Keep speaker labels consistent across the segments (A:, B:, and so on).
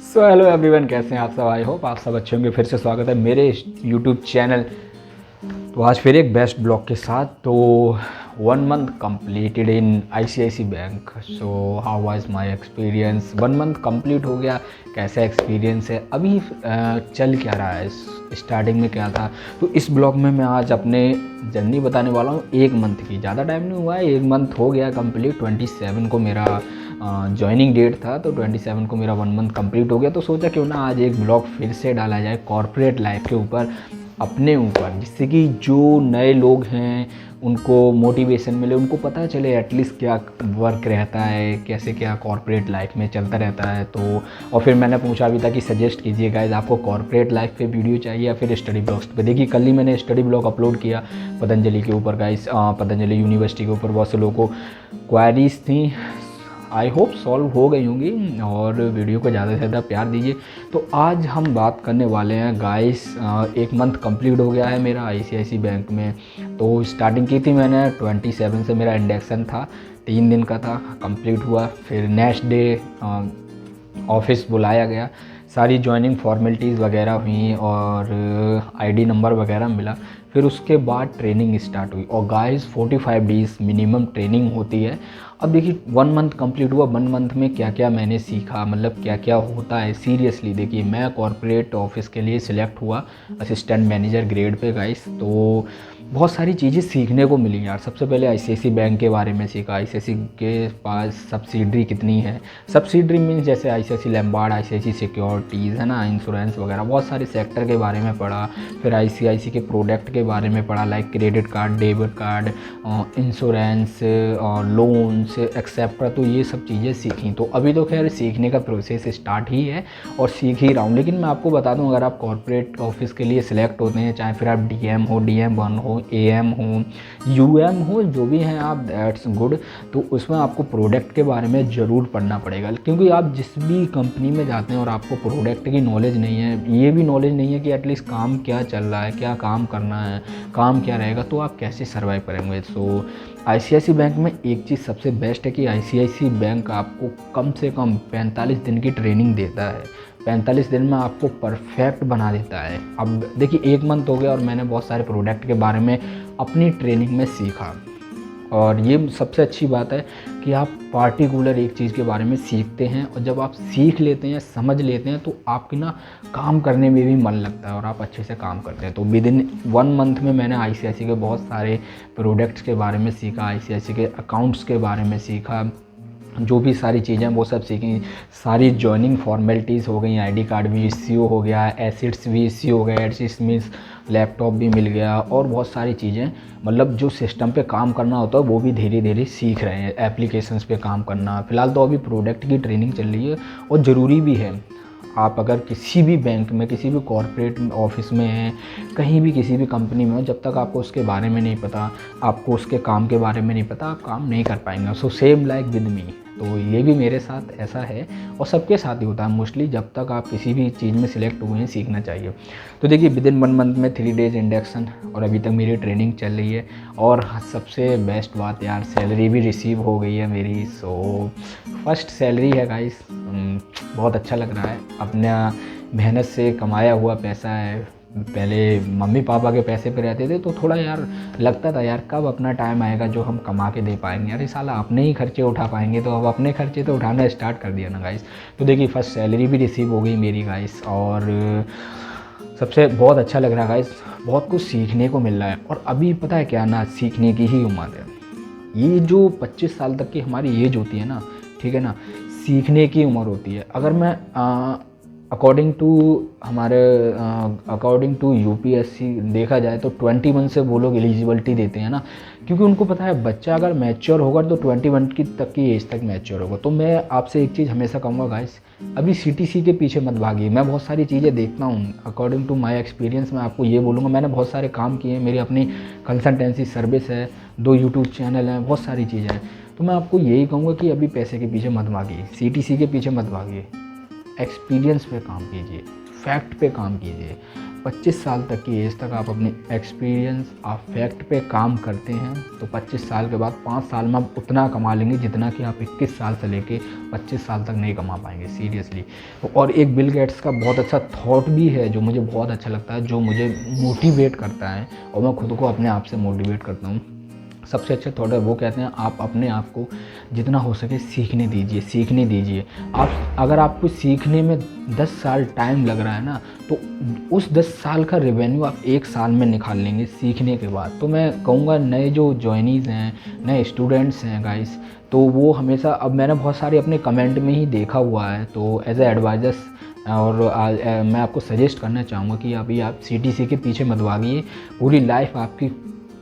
A: So hello everyone, कैसे हैं आप सब। आई होप आप सब अच्छे होंगे। फिर से स्वागत है मेरे यूट्यूब चैनल। तो आज फिर एक बेस्ट ब्लॉग के साथ। तो 1 month completed in ICIC bank. So how was my experience. 1 month complete हो गया। कैसा एक्सपीरियंस है, अभी चल क्या रहा है, स्टार्टिंग में क्या था। तो इस ब्लॉग में मैं आज अपने जर्नी बताने वाला हूँ 1 मंथ की। ज़्यादा टाइम नहीं हुआ है, 1 मंथ हो गया कंप्लीट। 27 को मेरा जॉइनिंग डेट था, तो 27 को मेरा 1 मंथ कंप्लीट हो गया। तो सोचा क्यों ना आज एक ब्लॉग फिर से डाला जाए कॉर्पोरेट लाइफ के ऊपर, अपने ऊपर, जिससे कि जो नए लोग हैं उनको मोटिवेशन मिले, उनको पता चले एटलीस्ट क्या वर्क रहता है, कैसे क्या कॉर्पोरेट लाइफ में चलता रहता है। तो और फिर मैंने पूछा भी था कि सजेस्ट कीजिए गाइस, आपको कॉर्पोरेट लाइफ पे वीडियो चाहिए या फिर स्टडी ब्लॉग्स पे। देखिए कल ही मैंने स्टडी ब्लॉग अपलोड किया पतंजलि के ऊपर गाइस, पतंजलि यूनिवर्सिटी के ऊपर। बहुत से लोगों को क्वारीज थी, आई होप सॉल्व हो गई होंगी। और वीडियो को ज़्यादा से ज़्यादा प्यार दीजिए। तो आज हम बात करने वाले हैं गाइस, 1 मंथ कंप्लीट हो गया है मेरा आईसीआईसी बैंक में। तो स्टार्टिंग की थी मैंने 27 से, मेरा इंडक्शन था, 3 दिन का था, कंप्लीट हुआ। फिर नेक्स्ट डे ऑफिस बुलाया गया, सारी ज्वाइनिंग फॉर्मेलिटीज़ वगैरह हुई और आईडी नंबर वगैरह मिला। फिर उसके बाद ट्रेनिंग स्टार्ट हुई और गाइस 45 डेज़ मिनिमम ट्रेनिंग होती है। अब देखिए 1 मंथ कंप्लीट हुआ, 1 मंथ में क्या क्या मैंने सीखा, मतलब क्या क्या होता है सीरियसली। देखिए मैं कॉर्पोरेट ऑफिस के लिए सिलेक्ट हुआ assistant manager grade pay guys. तो बहुत सारी चीज़ें सीखने को मिली यार। सबसे पहले आईसीआईसी बैंक के बारे में सीखा, आईसीआईसी के पास सब्सिडरी कितनी है। सब्सिडरी मीन्स जैसे आईसीआईसी लैम्बार्ड, आईसीआईसी सिक्योरिटीज़ है ना, इंश्योरेंस वगैरह, बहुत सारे सेक्टर के बारे में पढ़ा। फिर आईसीआईसी के प्रोडक्ट के बारे में पढ़ा, like credit card, debit card, insurance, loans etcetera. तो ये सब चीज़ें सीखी। तो अभी तो खैर सीखने का प्रोसेस स्टार्ट ही है और सीख ही रहा हूँ। लेकिन मैं आपको बता दूँ, अगर आप कॉर्पोरेट ऑफिस के लिए सिलेक्ट होते हैं, चाहे फिर आप डीएम हो, DM1 हो, एएम हो, यूएम हो, जो भी हैं आप, दैट्स गुड। तो उसमें आपको प्रोडक्ट के बारे में ज़रूर पढ़ना पड़ेगा, क्योंकि आप जिस भी कंपनी में जाते हैं और आपको प्रोडक्ट की नॉलेज नहीं है, ये भी नॉलेज नहीं है कि एटलीस्ट काम क्या चल रहा है, क्या काम करना है, काम क्या रहेगा, तो आप कैसे सर्वाइव करेंगे। सो आईसीआईसी बैंक में एक चीज़ सबसे बेस्ट है कि आईसीआईसी बैंक आपको कम से कम 45 दिन की ट्रेनिंग देता है। 45 दिन में आपको परफेक्ट बना देता है। अब देखिए 1 मंथ हो गया और मैंने बहुत सारे प्रोडक्ट के बारे में अपनी ट्रेनिंग में सीखा। और ये सबसे अच्छी बात है कि आप पार्टिकुलर एक चीज़ के बारे में सीखते हैं, और जब आप सीख लेते हैं, समझ लेते हैं, तो आपकी ना काम करने में भी मन लगता है और आप अच्छे से काम करते हैं। तो विद इन 1 मंथ में मैंने आईसीआईसी के बहुत सारे प्रोडक्ट्स के बारे में सीखा, आईसीआईसी के अकाउंट्स के बारे में सीखा, जो भी सारी चीज़ें वो सब सीखी। सारी जॉइनिंग फॉर्मेलिटीज़ हो गई, आईडी कार्ड भी इश्यू हो गया, एसिड्स भी इश्यू हो गए, एसिड्स मीन्स लैपटॉप भी मिल गया, और बहुत सारी चीज़ें, मतलब जो सिस्टम पे काम करना होता है वो भी धीरे धीरे सीख रहे हैं, एप्लीकेशंस पे काम करना। फ़िलहाल तो अभी प्रोडक्ट की ट्रेनिंग चल रही है और ज़रूरी भी है। आप अगर किसी भी बैंक में, किसी भी कॉर्पोरेट ऑफिस में हैं, कहीं भी किसी भी कंपनी में हो, जब तक आपको उसके बारे में नहीं पता, आपको उसके काम के बारे में नहीं पता, आप काम नहीं कर पाएंगे। So same like with me. तो ये भी मेरे साथ ऐसा है और सबके साथ ही होता है मोस्टली। जब तक आप किसी भी चीज़ में सिलेक्ट हुए हैं, सीखना चाहिए। तो देखिए विद इन 1 मंथ में 3 डेज़ इंडक्शन और अभी तक मेरी ट्रेनिंग चल रही है। और सबसे बेस्ट बात यार, सैलरी भी रिसीव हो गई है मेरी। सो फर्स्ट सैलरी है गाइस, बहुत अच्छा लग रहा है। अपना मेहनत से कमाया हुआ पैसा है। पहले मम्मी पापा के पैसे पे रहते थे तो थोड़ा यार लगता था यार कब अपना टाइम आएगा जो हम कमा के दे पाएंगे, यार ये साला अपने ही खर्चे उठा पाएंगे। तो अब अपने खर्चे तो उठाना स्टार्ट कर दिया ना गाइस। तो देखिए फर्स्ट सैलरी भी रिसीव हो गई मेरी गाइस, और सबसे बहुत अच्छा लग रहा है गाइस। बहुत कुछ सीखने को मिल रहा है और अभी पता है क्या ना, सीखने की ही उम्र है। ये जो 25 साल तक की हमारी एज होती है ना, ठीक है ना, सीखने की उम्र होती है। अगर मैं अकॉर्डिंग टू यूपीएससी देखा जाए तो 21 से वो लोग एलिजिबिलिटी देते हैं ना, क्योंकि उनको पता है बच्चा अगर मैच्योर होगा तो 21 तक की एज तक मैच्योर होगा। तो मैं आपसे एक चीज़ हमेशा कहूँगा गाइस, अभी सीटीसी के पीछे मत भागिए। मैं बहुत सारी चीज़ें देखता हूँ, अकॉर्डिंग टू माय एक्सपीरियंस मैं आपको ये बोलूँगा। मैंने बहुत सारे काम किए हैं, मेरी अपनी कंसल्टेंसी सर्विस है, 2 यूट्यूब चैनल हैं, बहुत सारी चीज़ें हैं। तो मैं आपको यही कहूँगा कि अभी पैसे के पीछे मत भागिए, सीटीसी के पीछे मत भागिए, एक्सपीरियंस पे काम कीजिए, फैक्ट पे काम कीजिए। 25 साल तक की एज तक आप अपनी एक्सपीरियंस, आप फैक्ट पे काम करते हैं तो 25 साल के बाद 5 साल में आप उतना कमा लेंगे जितना कि आप 21 साल से लेके 25 साल तक नहीं कमा पाएंगे, सीरियसली। और एक बिल गेट्स का बहुत अच्छा थॉट भी है जो मुझे बहुत अच्छा लगता है, जो मुझे मोटिवेट करता है और मैं खुद को अपने आप से मोटिवेट करता हूँ। सबसे अच्छा थॉट है, वो कहते हैं आप अपने आप को जितना हो सके सीखने दीजिए। आप अगर आपको सीखने में 10 साल टाइम लग रहा है ना, तो उस 10 साल का रेवेन्यू आप 1 साल में निकाल लेंगे सीखने के बाद। तो मैं कहूँगा नए जो जॉइनीज़ हैं, नए स्टूडेंट्स हैं गाइस, तो वो हमेशा, अब मैंने बहुत सारे अपने कमेंट में ही देखा हुआ है, तो एज ए एडवाइजर्स और मैं आपको सजेस्ट करना चाहूँगा कि अभी आप CTC के पीछे मत भागिए। पूरी लाइफ आपकी,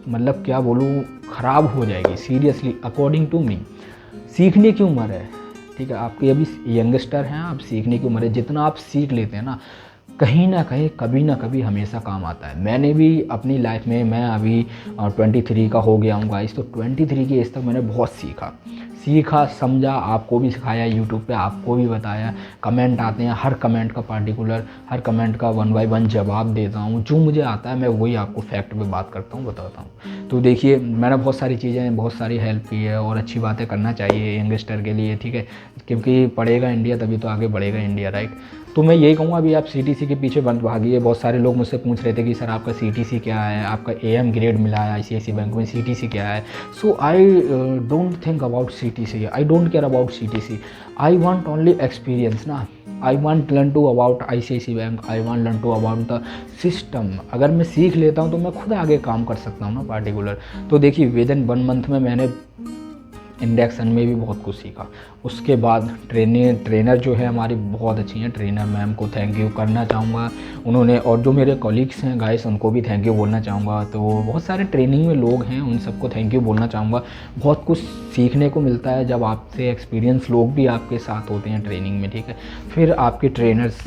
A: मतलब क्या बोलूँ, ख़राब हो जाएगी सीरियसली। अकॉर्डिंग टू मी सीखने की उम्र है, ठीक है, आपकी अभी यंगस्टर हैं, आप सीखने की उम्र है। जितना आप सीख लेते हैं ना, कहीं ना कहीं कभी ना कभी हमेशा काम आता है। मैंने भी अपनी लाइफ में, मैं अभी 23 का हो गया हूँ गाइस, तो 23 की एज तक मैंने बहुत सीखा समझा, आपको भी सिखाया, यूट्यूब पे आपको भी बताया। कमेंट आते हैं, हर कमेंट का पार्टिकुलर, हर कमेंट का 1 बाय 1 जवाब देता हूँ। जो मुझे आता है मैं वही आपको फैक्ट पे बात करता हूँ, बताता हूँ। तो देखिए, मैंने बहुत सारी चीज़ें, बहुत सारी हेल्प की है और अच्छी बातें करना चाहिए यंगस्टर के लिए, ठीक है, क्योंकि पढ़ेगा इंडिया तभी तो आगे बढ़ेगा इंडिया, राइट। तो मैं यही कहूँगा, अभी आप CTC के पीछे बंद भागिए। बहुत सारे लोग मुझसे पूछ रहे थे कि सर आपका CTC क्या है, आपका AM ग्रेड मिला है ICICI बैंक में, CTC क्या है। So I don't think about CTC, I don't care about CTC, I want only experience ना। I want learn to about ICICI bank, I want learn to about the system. अगर मैं सीख लेता हूँ तो मैं खुद आगे काम कर सकता हूँ ना पार्टिकुलर। तो देखिए, विद इन 1 मंथ में मैंने इंडक्शन में भी बहुत कुछ सीखा। उसके बाद ट्रेनर जो है हमारी बहुत अच्छी हैं, ट्रेनर मैम को थैंक यू करना चाहूँगा उन्होंने, और जो मेरे कॉलीग्स हैं गाइस उनको भी थैंक यू बोलना चाहूँगा। तो बहुत सारे ट्रेनिंग में लोग हैं, उन सबको थैंक यू बोलना चाहूँगा। बहुत कुछ सीखने को मिलता है जब आपसे एक्सपीरियंस लोग भी आपके साथ होते हैं ट्रेनिंग में, ठीक है। फिर आपके ट्रेनर्स,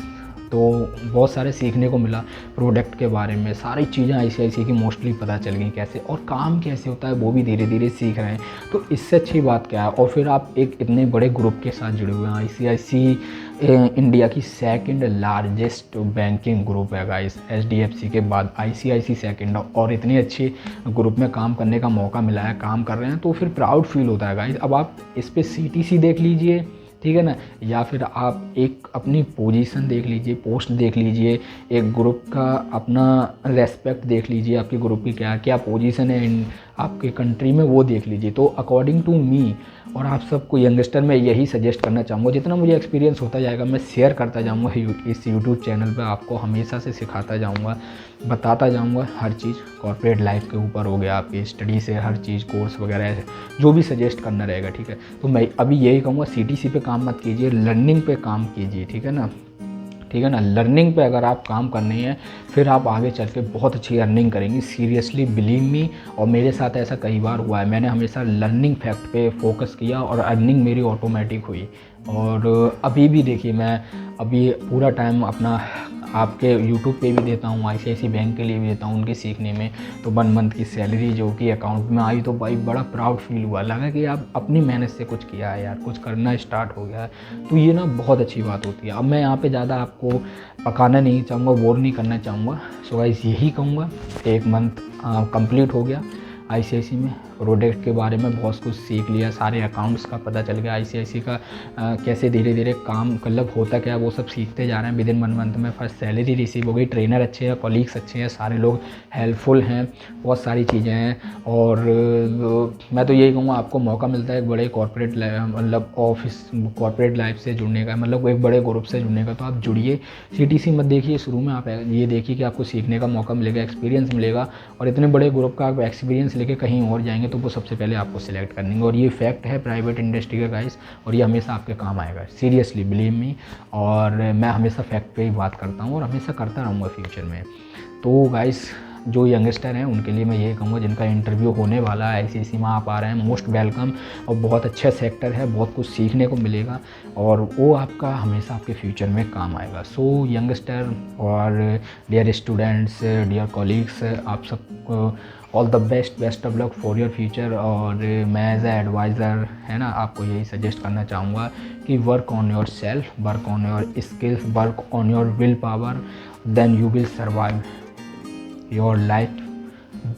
A: तो बहुत सारे सीखने को मिला प्रोडक्ट के बारे में, सारी चीज़ें ICICI की मोस्टली पता चल गई कैसे, और काम कैसे होता है वो भी धीरे धीरे सीख रहे हैं। तो इससे अच्छी बात क्या है। और फिर आप एक इतने बड़े ग्रुप के साथ जुड़े हुए हैं। ICICI इंडिया की 2nd लार्जेस्ट बैंकिंग ग्रुप है गाइस, HDFC के बाद ICICI 2nd, और इतने अच्छे ग्रुप में काम करने का मौका मिला है, काम कर रहे हैं, तो फिर प्राउड फील होता है गाइस। अब आप इस पर CTC देख लीजिए, ठीक है ना, या फिर आप एक अपनी पोजीशन देख लीजिए, पोस्ट देख लीजिए, एक ग्रुप का अपना रेस्पेक्ट देख लीजिए, आपके ग्रुप की क्या क्या पोजीशन है आपके कंट्री में, वो देख लीजिए। तो अकॉर्डिंग टू मी और आप सबको यंगस्टर में यही सजेस्ट करना चाहूँगा, जितना मुझे एक्सपीरियंस होता जाएगा मैं शेयर करता जाऊँगा इस यूट्यूब चैनल पर, आपको हमेशा से सिखाता जाऊँगा, बताता जाऊँगा हर चीज़। कॉर्पोरेट लाइफ के ऊपर हो गया, आपकी स्टडी से हर चीज़, कोर्स वगैरह जो भी सजेस्ट करना रहेगा, ठीक है। तो मैं अभी यही कहूँगा, CTC पे काम मत कीजिए, लर्निंग पे काम कीजिए, ठीक है ना, ठीक है ना। लर्निंग पे अगर आप काम करने हैं, फिर आप आगे चल के बहुत अच्छी अर्निंग करेंगे, सीरियसली बिलीव मी। और मेरे साथ ऐसा कई बार हुआ है, मैंने हमेशा लर्निंग फैक्ट पे फोकस किया और अर्निंग मेरी ऑटोमेटिक हुई। और अभी भी देखिए, मैं अभी पूरा टाइम अपना आपके यूट्यूब पे भी देता हूँ, ICICI बैंक के लिए भी देता हूँ उनके सीखने में। तो 1 मंथ की सैलरी जो कि अकाउंट में आई, तो भाई बड़ा प्राउड फील हुआ, लगा कि आप अपनी मेहनत से कुछ किया है यार, कुछ करना स्टार्ट हो गया है। तो ये ना बहुत अच्छी बात होती है। अब मैं यहाँ पे ज़्यादा आपको पकाना नहीं चाहूँगा, बोर नहीं करना चाहूँगा। सो गाइस, यही कहूँगा, 1 मंथ कंप्लीट हो गया ICICI में, प्रोडक्ट के बारे में बहुत कुछ सीख लिया, सारे अकाउंट्स का पता चल गया, ICICI का कैसे धीरे धीरे काम मतलब होता क्या है वो सब सीखते जा रहे हैं। विद इन 1 मंथ में फर्स्ट सैलरी रिसीव हो गई, ट्रेनर अच्छे हैं, कॉलीग्स अच्छे हैं, सारे लोग हेल्पफुल हैं, बहुत सारी चीज़ें हैं। और मैं तो यही कहूँगा, आपको मौका मिलता है एक बड़े कॉर्पोरेट मतलब ऑफिस कॉर्पोरेट लाइफ से जुड़ने का, मतलब एक बड़े ग्रुप से जुड़ने का, तो आप जुड़िए। CTC मत देखिए शुरू में, आप ये देखिए कि आपको सीखने का मौका मिलेगा, एक्सपीरियंस मिलेगा, और इतने बड़े ग्रुप का आप एक्सपीरियंस लेके कहीं और जाएंगे तो वो सबसे पहले आपको सिलेक्ट करनी। और ये फैक्ट है प्राइवेट इंडस्ट्री का गाइस, और ये हमेशा आपके काम आएगा, सीरियसली बिलीव मी। और मैं हमेशा फैक्ट पे ही बात करता हूँ और हमेशा करता रहूँगा फ्यूचर में। तो गाइस, जो यंगस्टर हैं उनके लिए मैं ये कहूँगा, जिनका इंटरव्यू होने वाला है ICICI में आप आ रहे हैं, मोस्ट वेलकम। और बहुत अच्छा सेक्टर है, बहुत कुछ सीखने को मिलेगा और वो आपका हमेशा आपके फ्यूचर में काम आएगा। सो यंगस्टर और डियर स्टूडेंट्स, डियर कॉलीग्स, आप सबको all the best of luck for your future. और मैं एज ए एडवाइज़र है ना, आपको यही सजेस्ट करना चाहूँगा कि work on yourself, work on your skills, work on your willpower, then you will survive your life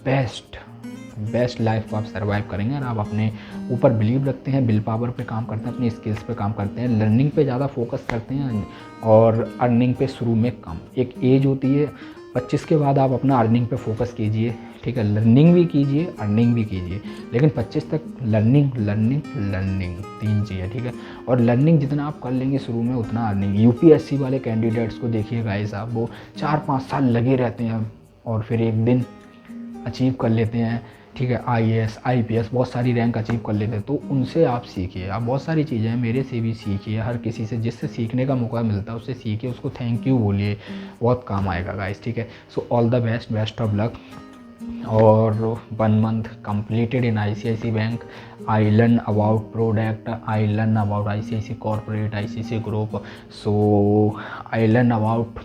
A: best life को आप सर्वाइव करेंगे। और आप अपने ऊपर बिलीव रखते हैं, विल पावर पे काम करते हैं, अपनी स्किल्स पे काम करते हैं, लर्निंग पे ज़्यादा फोकस करते हैं और अर्निंग पे शुरू में कम। एक एज होती है 25 के बाद आप अपना अर्निंग पे फोकस कीजिए, ठीक है, लर्निंग भी कीजिए, अर्निंग भी कीजिए, लेकिन 25 तक लर्निंग 3 चीज़ें, ठीक है। और लर्निंग जितना आप कर लेंगे शुरू में उतना अर्निंग। यूपीएससी वाले कैंडिडेट्स को देखिए गाइस आप, वो 4-5 साल लगे रहते हैं और फिर एक दिन अचीव कर लेते हैं, ठीक है, आईएएस आईपीएस बहुत सारी रैंक अचीव कर लेते हैं। तो उनसे आप सीखिए, आप बहुत सारी चीज़ें हैं, मेरे से भी सीखिए, हर किसी से जिससे सीखने का मौका मिलता है उससे सीखिए, उसको थैंक यू बोलिए, बहुत काम आएगा गाइस, ठीक है। So all the best of luck. और 1 month completed in ICICI Bank, I learn about product, I learn about ICICI corporate, ICICI group, so I learn about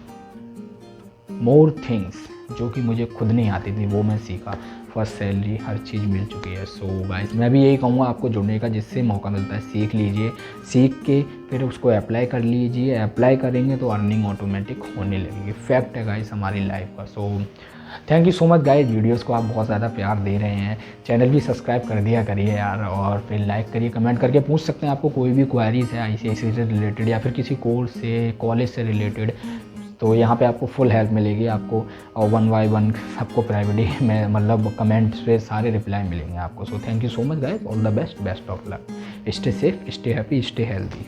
A: more things जो कि मुझे खुद नहीं आती थी, वो मैं सीखा। फर्स्ट सैलरी हर चीज़ मिल चुकी है। सो गाइस मैं भी यही कहूँगा आपको जुड़ने का, जिससे मौका मिलता है सीख लीजिए, सीख के फिर उसको अप्लाई कर लीजिए, अप्लाई करेंगे तो अर्निंग ऑटोमेटिक होने लगेगी। फैक्ट है गाइस हमारी लाइफ का। So thank you so much guys, videos को आप बहुत ज़्यादा प्यार दे रहे हैं, चैनल भी सब्सक्राइब कर दिया करिए यार, और फिर लाइक करिए, कमेंट करके पूछ सकते हैं, आपको कोई भी क्वारीज है ICICI से रिलेटेड या फिर किसी कोर्स से कॉलेज से रिलेटेड, तो यहाँ पे आपको फुल हेल्प मिलेगी आपको, और 1 by 1 सबको प्राइवेटली में मतलब कमेंट्स पे सारे रिप्लाई मिलेंगे आपको। So thank you so much guys, all the best of luck, stay safe, stay happy, stay healthy.